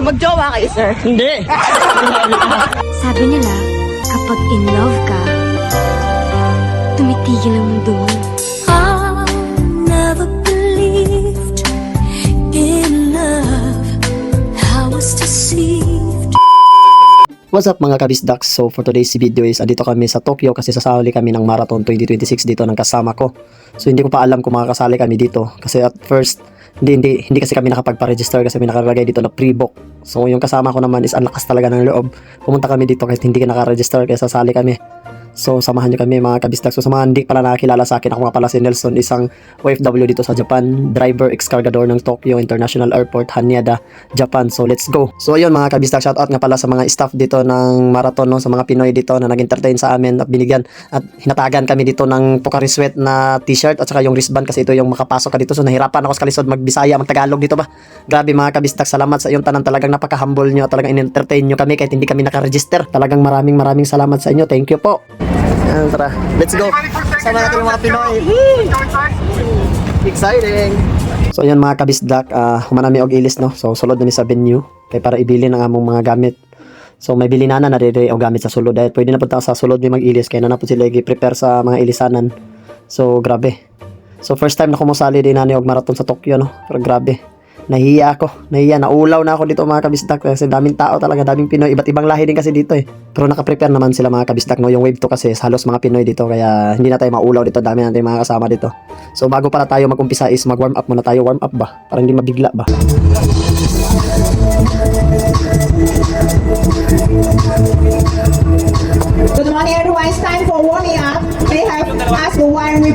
magjowa kayo, sir? Hindi. Sabi nila, kapag in love ka, tumitigil ang mundo mo. I never believed in love. I was deceived. What's up mga kabisdaks? So for today's video is andito kami sa Tokyo kasi sasali kami ng Marathon 2026 dito ng kasama ko. So hindi ko pa alam kung makakasali kami dito kasi at first hindi kasi kami nakapagpa-register kasi may nakalagay dito na pre-book. So yung kasama ko naman is ang lakas talaga ng loob. Pumunta kami dito kahit hindi ka naka-register kaya sasali kami. So samahan nyo kami mga kabisdaks. So sa mga hindi pala nakakilala sa akin, ako nga pala si Nelson, isang OFW dito sa Japan, driver ex-cargador ng Tokyo International Airport, Haneda, Japan. So let's go. So ayun mga kabisdaks, shout out nga pala sa mga staff dito ng Marathon, no, sa mga Pinoy dito na nag-entertain sa amin at binigyan at hinatagan kami dito ng Pocari Sweat na t-shirt at saka yung wristband kasi ito yung makapasok ka dito. So nahirapan ako sa kalisod magbisaya, magtagalog dito ba. Grabe mga kabisdaks, salamat sa iyong tanan, talagang napaka-humble nyo, talagang in-entertain nyo kami kahit hindi kami naka-register. Talagang maraming salamat sa inyo. Thank you po. Ayan, tara, let's go. Sama natin yung mga Pinoy. Exciting. So ayan mga kabisdak, humanami og ilis, no. So sulod na mi sa venue kay para ibili ng among mga gamit. So may bili na diri og gamit sa sulod dahil pwede na punta sa sulod mi mag-ilis kay na po sila gi-prepare sa mga ilisanan. So grabe. So first time na ko mosali din ani og marathon sa Tokyo, no. Pero grabe. Nahiya, naulaw na ako dito mga kabisdak kasi daming tao talaga, daming Pinoy, iba't ibang lahi din kasi dito eh. Pero naka-prepare naman sila mga kabisdak, no, yung wave to kasi halos mga Pinoy dito kaya hindi na tayo maulaw dito, dami natin mga kasama dito. So bago para tayo mag-umpisa is mag-warm up muna tayo, warm up ba? Para hindi mabigla ba? Good morning everyone, it's time for warming up. They have asked the one.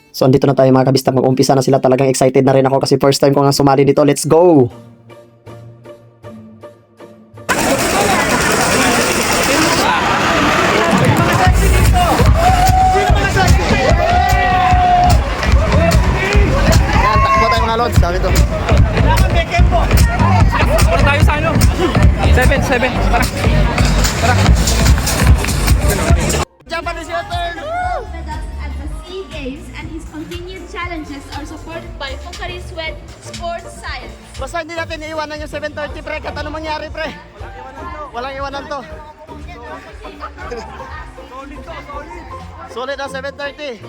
So andito na tayo mga kabistak, mag-umpisa na sila, talagang excited na rin ako kasi first time ko nga sumali dito. Let's go! Yan, takbo tayo mga lods, sabi to. Para tayo sa ano? 7, tara. Japan is your turn! At the SEA Games and his continued challenges are supported by Pocari Sweat Sports Science. Basta hindi natin iiwanan yung 7:30 pre, kahit ano mangyari pre. Walang iwanan to. Solid na 7:30.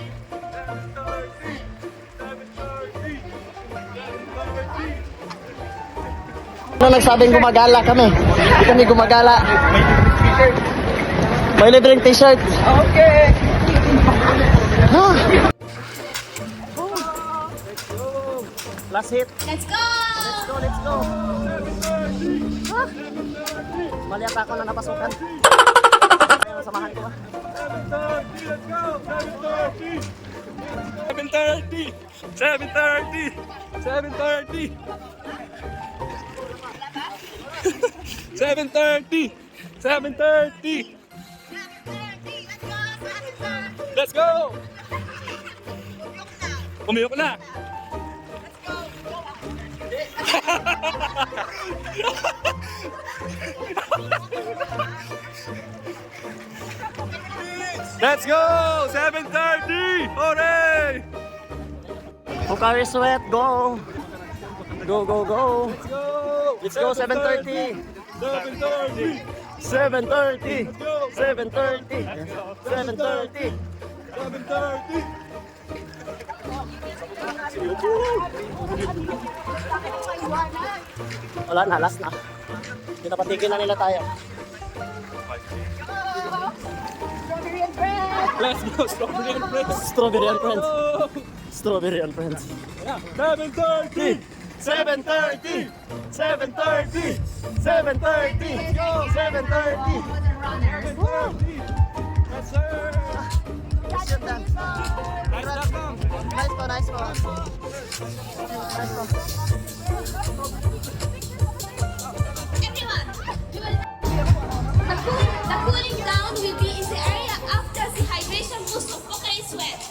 Ano nagsabing gumagala kami? Hindi kami gumagala. May libreng t-shirt. Okay. Last hit. Let's go! Let's go. Mali ata ako na napasukan. Ayun, samahan ko ba? 7:30. 7:30. Let's go! Umiyok na! Let's go! 7:30! Hooray! Pocari Sweat, go! Go! Let's go, 7:30! 7:30! 7:30! 7:30! 7:30! 7:30! Wala na, last na. Pinapatigil na nila tayo. Let's go! Strawberry and friends! Strawberry and friends. Strawberry and friends. 7:30! 7:30! 7:30! 7:30! 7:30! Yes, sir! Nice po. Everyone, the cooling down will be in the area after the hydration boost of Pocari Sweat.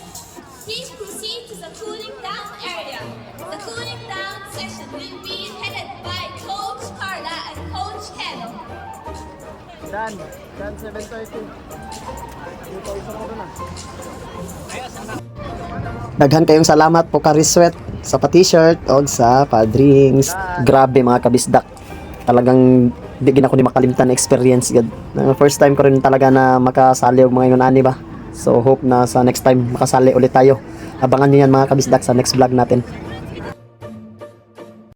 Please proceed to the cooling down area. The cooling down session will be headed by Coach Carla and Coach Ken. Dan 7:30. Dito isa ko na. Daghan kayong salamat Pocari Sweat sa pa-t-shirt o sa pa-drinks. Grabe mga kabisdak. talagang di gina ko ni makalimtan na experience gud. First time ko rin talaga na makasali og mga ingon ani ba. So hope na sa next time makasali ulit tayo. Abangan niyo yan mga kabisdak sa next vlog natin.